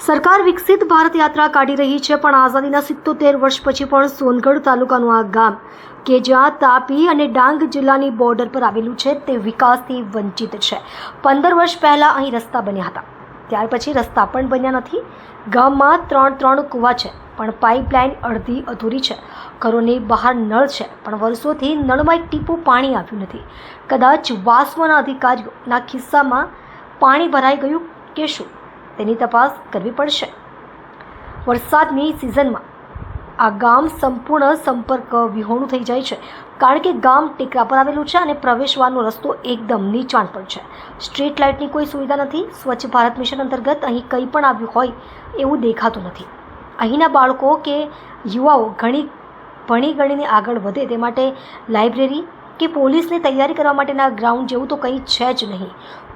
સરકાર વિકસિત ભારત યાત્રા કાઢી રહી છે, પણ આઝાદીના 77 વર્ષ પછી પણ સોનગઢ તાલુકાનું આ ગામ કે જ્યાં તાપી અને ડાંગ જિલ્લાની બોર્ડર પર આવેલું છે તે વિકાસથી વંચિત છે। 15 વર્ષ પહેલા અહીં રસ્તા બન્યા હતા, ત્યાર પછી રસ્તા પણ બન્યા નથી। ગામમાં ત્રણ કૂવા છે, પણ પાઇપલાઇન અડધી અધૂરી છે। ઘરોની બહાર નળ છે, પણ વર્ષોથી નળમાં એક ટીપું પાણી આવ્યું નથી। કદાચ વાસ્મોના અધિકારીઓના ખિસ્સામાં પાણી ભરાઈ ગયું કે શું, તેની તપાસ કરવી પડશે। વરસાદની સિઝનમાં આ ગામ સંપૂર્ણ સંપર્ક વિહોણું થઈ જાય છે, કારણ કે ગામ ટેકરા પર આવેલું છે અને પ્રવેશવાનો રસ્તો એકદમ નીચાણ પર છે। સ્ટ્રીટ લાઇટની કોઈ સુવિધા નથી। સ્વચ્છ ભારત મિશન અંતર્ગત અહીં કંઈ પણ આવ્યું હોય એવું દેખાતું નથી। અહીંના બાળકો કે યુવાઓ ભણી ગણીને આગળ વધે તે માટે લાઇબ્રેરી કે પોલીસની તૈયારી કરવા માટેના ગ્રાઉન્ડ જેવું તો કંઈ છે જ નહીં,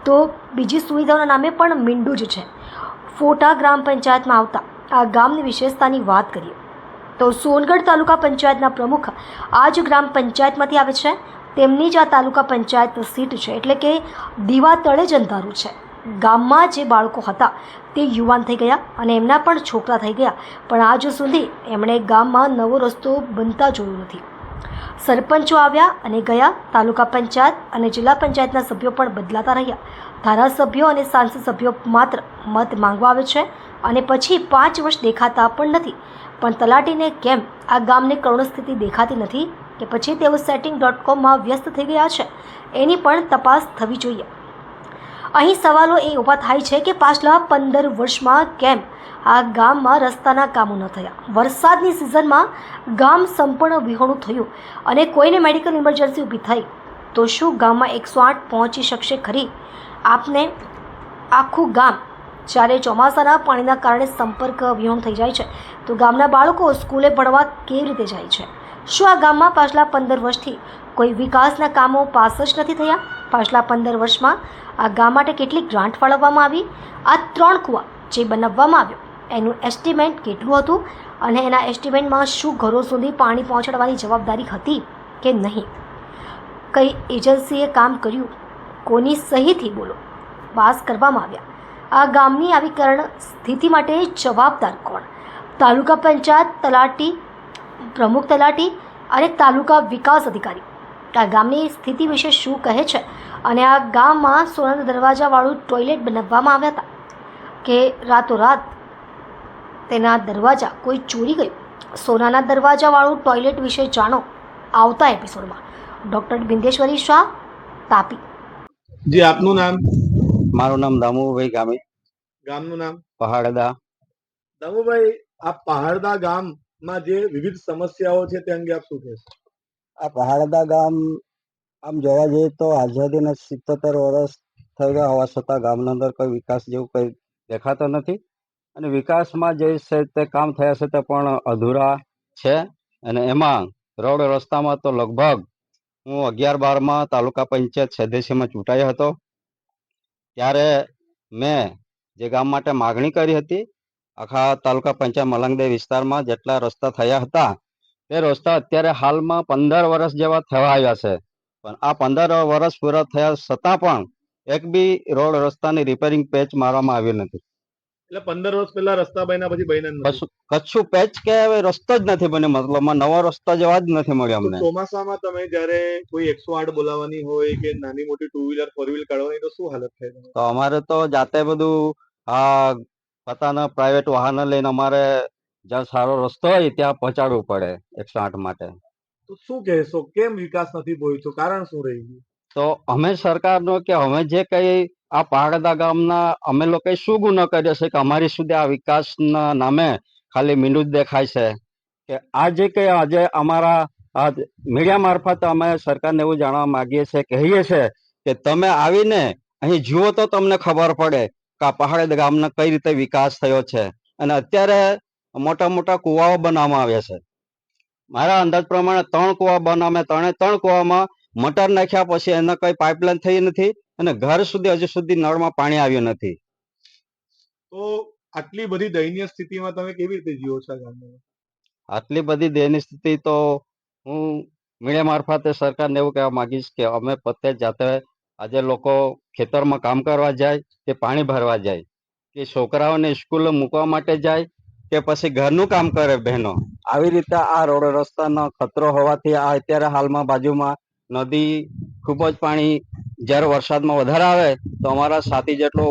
તો બીજી સુવિધાઓના નામે પણ મીંડું જ છે। ફોટા ગ્રામ પંચાયતમાં આવતા આ ગામની વિશેષતાની વાત કરીએ તો સોનગઢ તાલુકા પંચાયતના પ્રમુખ આ જ ગ્રામ પંચાયતમાંથી આવે છે। તેમની જ આ તાલુકા પંચાયત સીટ છે, એટલે કે દીવા તળે જ અંધારું છે। ગામમાં જે બાળકો હતા તે યુવાન થઈ ગયા અને એમના પણ છોકરા થઈ ગયા, પણ આજ સુધી એમણે ગામમાં નવો રસ્તો બનતા જોયો નથી। સરપંચો આવ્યા અને ગયા, તાલુકા પંચાયત અને જિલ્લા પંચાયતના સભ્યો પણ બદલાતા રહ્યા। ધારાસભ્યો અને સાંસદ સભ્યો માત્ર મત માંગવા આવે છે અને પછી 5 વર્ષ દેખાતા પણ નથી। પણ તલાટીને કેમ આ ગામને કરુણ સ્થિતિ દેખાતી નથી કે પછી તેઓ setting.com વ્યસ્ત થઈ ગયા છે, એની પણ તપાસ થવી જોઈએ। અહીં સવાલો એ ઊભા થાય છે કે પાછલા 15 વર્ષમાં કેમ આ ગામમાં રસ્તાના કામો ન થયા। વરસાદની સિઝનમાં ગામ સંપૂર્ણ વિહોણું થયું અને કોઈને મેડિકલ ઇમરજન્સી ઊભી થઈ તો શું ગામમાં 108 પહોંચી શકશે ખરી? આપને આખું ગામ જ્યારે ચોમાસાના પાણીના કારણે સંપર્ક વિહોણ થઈ જાય છે તો ગામના બાળકો સ્કૂલે ભણવા કેવી રીતે જાય છે? શું આ ગામમાં પાછલા 15 વર્ષથી કોઈ વિકાસના કામો પાસ જ નથી થયા? પાછલા 15 વર્ષમાં આ ગામ માટે કેટલી ગ્રાન્ટ ફાળવવામાં આવી? આ 3 કૂવા જે બનાવવામાં આવ્યો એનું એસ્ટિમેટ કેટલું હતું અને એના એસ્ટિમેટમાં શું ઘરો સુધી પાણી પહોંચાડવાની જવાબદારી હતી કે નહીં? કઈ એજન્સીએ કામ કર્યું? કોની સહીથી બોલો પાસ કરવામાં આવ્યા? આ ગામની આવી કરણ સ્થિતિ માટે જવાબદાર કોણ? તાલુકા પંચાયત તલાટી, પ્રમુખ તલાટી અને તાલુકા વિકાસ અધિકારી આ ગામની સ્થિતિ વિશે શું કહે છે? અને આ ગામમાં સોનાના દરવાજાવાળું ટોયલેટ બનાવવામાં આવ્યા હતા કે રાતોરાત તેના દરવાજા કોઈ ચોરી ગયું? સોનાના દરવાજાવાળું ટોયલેટ વિશે જાણો આવતા એપિસોડમાં। ડૉક્ટર બિંદેશ્વરી શાહ, તાપી। જી, આપનું નામ? મારું નામ દામુભાઈ ગામી, ગામનું નામ? પહાડદા। દામુભાઈ, આ પહાડદા ગામમાં જે વિવિધ સમસ્યાઓ છે તે અંગે આપ શું કહેશો? આ પહાડદા ગામ આમ જોવા જઈએ તો આઝાદીના 77 વર્ષ થઈ ગયા હોવા છતાં ગામના અંદર કોઈ વિકાસ જેવું કંઈ દેખાતો નથી અને વિકાસમાં જે છે તે કામ થયા છે તે પણ અધૂરા છે। અને એમાં રોડ રસ્તામાં તો લગભગ હું 11-12માં તાલુકા પંચાયત સદસ્યમાં ચૂંટાયો હતો, ત્યારે મેં જે ગામ માટે માગણી કરી હતી, આખા તાલુકા પંચાયત મલંગદે વિસ્તારમાં જેટલા રસ્તા થયા હતા તે રસ્તા અત્યારે હાલમાં 15 વર્ષ જેવા થવા આવ્યા છે, પણ આ 15 વર્ષ પૂરા થયા છતાં પણ એક બી રોડ રસ્તાની રિપેરિંગ પેચ મારવામાં આવ્યું નથી। એટલે 15 વર્ષ પહેલા રસ્તા બન્યા પછી બન્યા નથી? કચ્છું પેચ કે હવે રસ્તો જ નથી બન્યો, મતલબમાં નવો રસ્તો જેવા જ નથી મળ્યો અમને। ચોમાસામાં તમે જ્યારે કોઈ 108 બોલાવવાની હોય કે નાની મોટી 2 વ્હીલર 4 વ્હીલર કાઢવાની તો શું હાલત થાય? તો અમારે તો જાતે બધું આ પોતાના પ્રાઇવેટ વાહન લઈને અમારે જ્યાં સારો રસ્તો હોય ત્યાં પહોંચાડવું પડે 108 માટે। તો શું કહેશો, કેમ વિકાસ નથી પહોંચ્યો? કારણ શું રહી ગયું? તો અમે સરકારનો કે અમે જે કઈ આ પહાડદા ગામના અમે લોકોએ શું ગુનો કર્યો છે કે અમારી સુધી આ વિકાસના નામે ખાલી મીંડું જ દેખાય છે? કે આ જે કઈ આજે અમારા આ મીડિયા મારફતે અમે સરકારને એવું જાણવા માંગીએ છીએ, કહીએ છીએ કે તમે આવીને અહીં જુઓ તો તમને ખબર પડે કે આ પહાડદા ગામનો કઈ રીતે વિકાસ થયો છે। અને અત્યારે મોટા મોટા કુવાઓ બનાવવામાં આવ્યા છે। મારા અંદાજ પ્રમાણે 3 કુવા બનાવ્યા, 3 કુવામાં મોટર નાખ્યા પછી એના કઈ પાઇપલાઇન થઈ નથી અને ઘર સુધી હજુ સુધી નળમાં પાણી આવ્યું નથી। તો આટલી બધી દયનીય સ્થિતિમાં તમે કેવી રીતે જીવો છો ગામમાં? આટલી બધી દયનીય સ્થિતિ તો હું મીડિયા મારફતે સરકારને એવું કહેવા માંગીશ કે અમે પોતે જાતે આજે લોકો ખેતરમાં કામ કરવા જાય કે પાણી ભરવા જાય કે છોકરાઓને સ્કૂલે મૂકવા માટે જાય કે પછી ઘરનું કામ કરે બહેનો. આવી રીતે આ રોડ રસ્તાનો ખતરો હોવાથી આ અત્યારે હાલમાં બાજુમાં નદી ખૂબ જ પાણી જ્યારે વરસાદમાં વધારે આવે તો અમારા છાતી જેટલો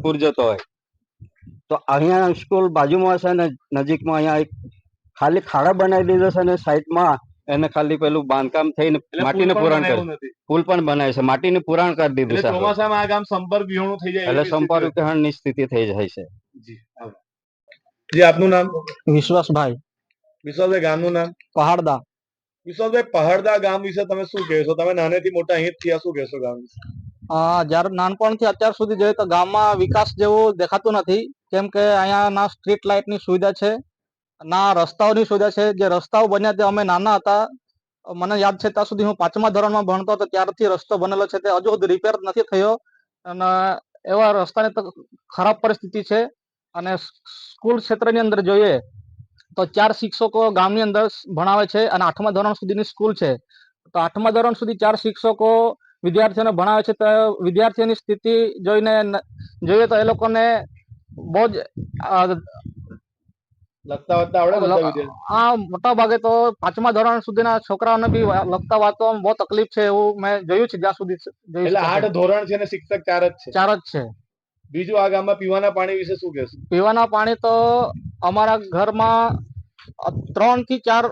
પૂર જતો હોય. તો અહીંયા સ્કૂલ બાજુમાં છે ને નજીકમાં અહીંયા એક ખાલી ખાડા બનાવી દીધો છે ને સાઈડમાં એને ખાલી પેલું બાંધકામ થઈને એટલે માટીને પુલ પણ પુરાણ બનાવ્યું કરી નથી. પુલ પણ બનાવે છે, માટીને પુરાણ કરી દીધું એટલે છે. ચોમાસામાં આ ગામ સંપર્ક વિહોણું થઈ જાય એટલે એવી સ્થિતિ સંપર્ક હોય. ગ્રહણની સ્થિતિ થઈ જાય છે. જી આભાર. જી આપનું નામ? વિશ્વાસભાઈ વિશ્વાસભાઈ, ગામનું નામ? પહાડદા. વિશ્વાસભાઈ, પહાડદા ગામ વિશે તમે શું કહેશો? તમે નાનેથી મોટા અહીં જ થયા, શું કહેશો ગામ વિશે? જ્યારે નાનપણથી અત્યાર સુધી જોઈએ તો ગામમાં વિકાસ જેવું દેખાતું નથી, કેમ કે અહીંયા ના સ્ટ્રીટ લાઇટની સુવિધા છે, ના રસ્તાઓની સુવિધા છે. જે રસ્તાઓ બન્યા તે અમે નાના હતા, મને યાદ છે ત્યાં સુધી હું 5મા ધોરણમાં ભણતો હતો ત્યારથી રસ્તો બનેલો છે, તે હજુ સુધી રિપેર નથી થયો અને એવા રસ્તાની તો ખરાબ પરિસ્થિતિ છે. અને સ્કૂલ ક્ષેત્રની અંદર જોઈએ તો 4 શિક્ષકો ગામની અંદર ભણાવે છે અને 8મા ધોરણ સુધીની સ્કૂલ છે. તો 8મા ધોરણ સુધી 4 શિક્ષકો વિદ્યાર્થીઓને ભણાવે છે. તો વિદ્યાર્થીઓની સ્થિતિ જોઈએ તો એ લોકોને બહુ જ લખતા વાંચતા આવડે બધા વિદ્યાર્થી? આ મોટા ભાગે તો 5મા ધોરણ સુધીના છોકરાઓને બી લખતા વાંચવામાં બહુ તકલીફ છે એવું મેં જોયું છે જ્યાં સુધી જોયું એટલે છે. 8 ધોરણ છે ને શિક્ષક 4 જ છે. 4 જ છે. બીજું આ ગામમાં પીવાના પાણી વિશે શું કહેશો? પીવાના પાણી તો અમારા ઘરમાં 3 થી 4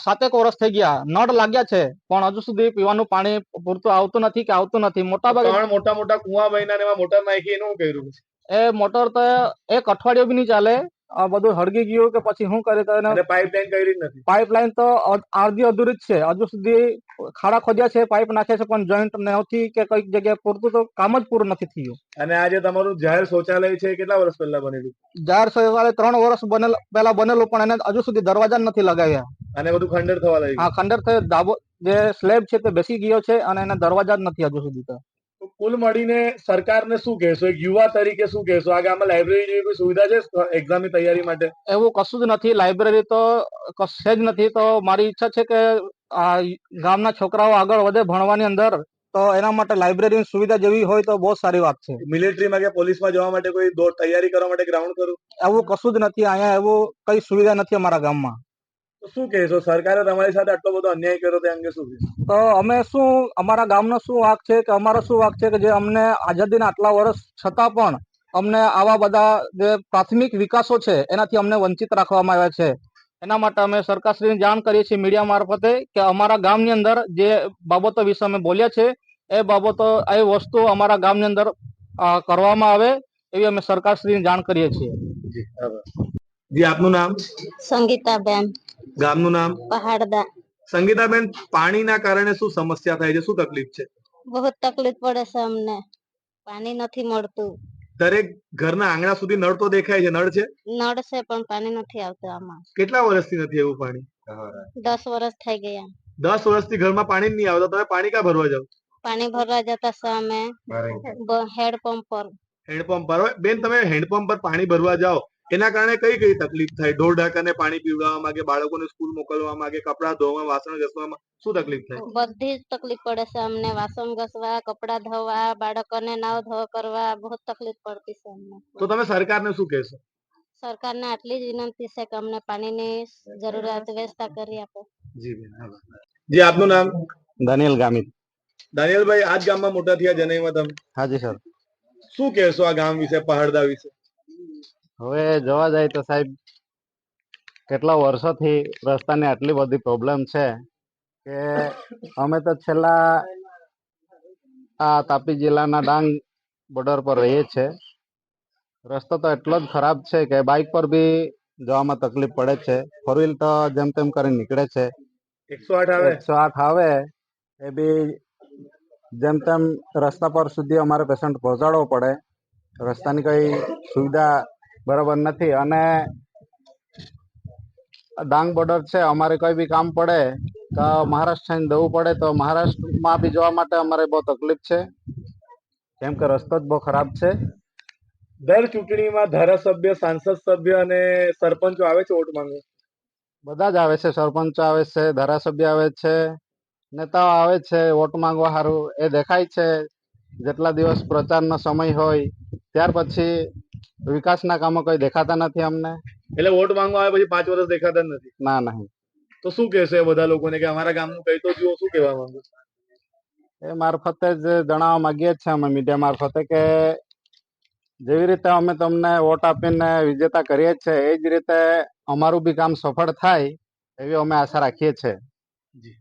7 વર્ષ થઈ ગયા, નળ લાગ્યા છે પણ હજુ સુધી પીવાનું પાણી પૂરતું આવતું નથી કે આવતું નથી. મોટા ભાગે 3 મોટા મોટા કુવા બન્યા ને એમાં મોટર નાખી એનું કર્યું. એ મોટર તો એક અઠવાડિયું બી નહીં ચાલે, આ બધું હળગી ગયું કે પછી શું કરે તો એને અને પાઇપલાઇન કરી જ નથી. પાઇપલાઇન તો અડધી અધૂરી જ છે. હજુ સુધી ખાડા ખોદ્યા છે, પાઇપ નાખે છે પણ જોઈન્ટ નથી કે કઈક જગ્યાએ પૂરતું તો કામ જ પૂરું નથી થયું. અને આ જે તમારું જાહેર શૌચાલય છે કેટલા વર્ષ પહેલા બનેલું? જાહેર શૌચાલય 3 વર્ષ પહેલા બનેલું પણ એને હજુ સુધી દરવાજા નથી લગાવ્યા. અને બધું ખંડર થવા લાગ્યું. આ ખંડર થયો, ધાબો જે સ્લેબ છે તે બેસી ગયો છે અને એના દરવાજા જ નથી હજુ સુધી. તો કુલ મળીને સરકારને શું કહેશો? એક યુવા તરીકે શું કહેશો? આ ગામમાં લાઇબ્રેરી જેવી કોઈ સુવિધા છે એક્ઝામની તૈયારી માટે? એવું કશું જ નથી, લાઇબ્રેરી તો કશે જ નથી. તો મારી ઈચ્છા છે કે આ ગામના છોકરાઓ આગળ વધે ભણવાની અંદર, તો એના માટે લાઇબ્રેરીની સુવિધા જેવી હોય તો બહુ સારી વાત છે. મિલિટરીમાં કે પોલીસમાં જવા માટે કોઈ તૈયારી કરવા માટે ગ્રાઉન્ડ કરું? એવું કશું જ નથી અહીંયા, એવું કઈ સુવિધા નથી અમારા ગામમાં. તો શું કહેશો? સરકારે તમારી સાથે આટલો બધો અન્યાય કર્યો તે અંગે શું કહેશો? તો અમે શું, અમારા ગામનો શું વાંક છે કે અમારો શું વાંક છે કે જે અમને આઝાદીના આટલા વર્ષ છતાં પણ અમને આવા બધા જે પ્રાથમિક વિકાસો છે એનાથી અમને વંચિત રાખવામાં આવ્યા છે. એના માટે અમે સરકારશ્રીને જાણ કરીએ છીએ મીડિયા મારફતે કે અમારા ગામની અંદર જે બાબતો વિશે અમે બોલ્યા છે એ બાબતો, એ વસ્તુ અમારા ગામની અંદર કરવામાં આવે એવી અમે સરકારશ્રીને જાણ કરીએ છીએ. જી આભાર. જી આપનું નામ? સંગીતાબેન, ગામનું નામ? પહાડદા. સંગીતાબેન, પાણીના કારણે શું સમસ્યા થાય છે? શું તકલીફ છે? બહુ તકલીફ પડે છે અમને, પાણી નથી મળતું. દરેક ઘરના આંગણા સુધી નળ તો દેખાય છે, નળ છે? નળ છે પણ પાણી નથી આવતું આમાં. કેટલા વર્ષથી નથી એવું પાણી? 10 વર્ષ થઈ ગયા. 10 વર્ષથી ઘરમાં પાણી જ નહીં આવતું. તમે પાણી ક્યાં ભરવા જાવ? પાણી ભરવા જતા છે અમે હેડપંપ પર. હેન્ડપંપ પર? બેન, તમે હેન્ડપંપ પર પાણી ભરવા જાઓ એના કારણે કઈ કઈ તકલીફ થાય? ઢોર ઢાકરને પાણી પીવડાવવામાં કે બાળકોને સ્કૂલ મોકલવામાં કે કપડાં ધોવામાં, વાસણ ઘસવામાં શું તકલીફ થાય? બધી જ તકલીફ પડે છે અમને. વાસણ ઘસવા, કપડા ધોવા, બાળકોને નાવ ધો કરવા, બહુ તકલીફ પડતી છે અમને. તો તમે સરકારને શું કહેશો? સરકારને આટલી જ વિનંતી છે કે અમને પાણીની જરૂરિયાત વ્યવસ્થા કરી આપો. જી બેન, આભાર. જી આપનું નામ? દાનિયેલ ગામિત. દાનિયેલભાઈ, આજ ગામમાં મોટા થયા જનઈમાં તમે, હાજી સર. શું કહેશો આ ગામ વિશે, પહાડદા વિશે? હવે જોવા જાય તો સાહેબ, કેટલા વર્ષોથી રસ્તાની આટલી બધી પ્રોબ્લેમ છે કે અમે તો છેલ્લા આ તાપી જિલ્લાના ડાંગ બોર્ડર પર રહીએ છીએ. રસ્તો તો એટલો જ ખરાબ છે કે બાઇક પર બી જવામાં તકલીફ પડે છે. 4 વ્હીલ તો જેમ તેમ કરીને નીકળે છે. 108 આવે? 108 આવે એ બી જેમ તેમ રસ્તા પર સુધી અમારે પેશન્ટ પહોંચાડવો પડે. રસ્તાની કઈ સુવિધા બરાબર નથી. અને ડાંગ બોર્ડર છે, અમારે કોઈ બી કામ પડે તો મહારાષ્ટ્ર જવું પડે, તો મહારાષ્ટ્રમાં બી જવા માટે અમારે બહુ તકલીફ છે કેમ કે રસ્તો જ બહુ ખરાબ છે. દર ચૂંટણીમાં ધારાસભ્ય, સાંસદ સભ્ય અને સરપંચો આવે છે વોટ માંગવા? બધા જ આવે છે, સરપંચો આવે છે, ધારાસભ્ય આવે છે, નેતાઓ આવે છે વોટ માંગવા સારું. એ દેખાય છે જેટલા દિવસ પ્રચારનો સમય હોય ત્યાર પછી વિકાસના કામો કોઈ દેખાતા નથી અમને. એટલે વોટ માંગવા આવે પછી 5 વર્ષ દેખાતા જ નથી. ના નહીં. તો શું કહેશો એ બધા લોકોને કે અમારા ગામનું કઈ તો જુઓ, શું કહેવા માંગો? એ મારફતે જ જણાવવા માંગીએ જ છે અમે મીડિયા મારફતે કે જેવી રીતે અમે તમને વોટ આપીને વિજેતા કરીએ જ છે એ જ રીતે અમારું બી કામ સફળ થાય એવી અમે આશા રાખીએ છીએ. જી.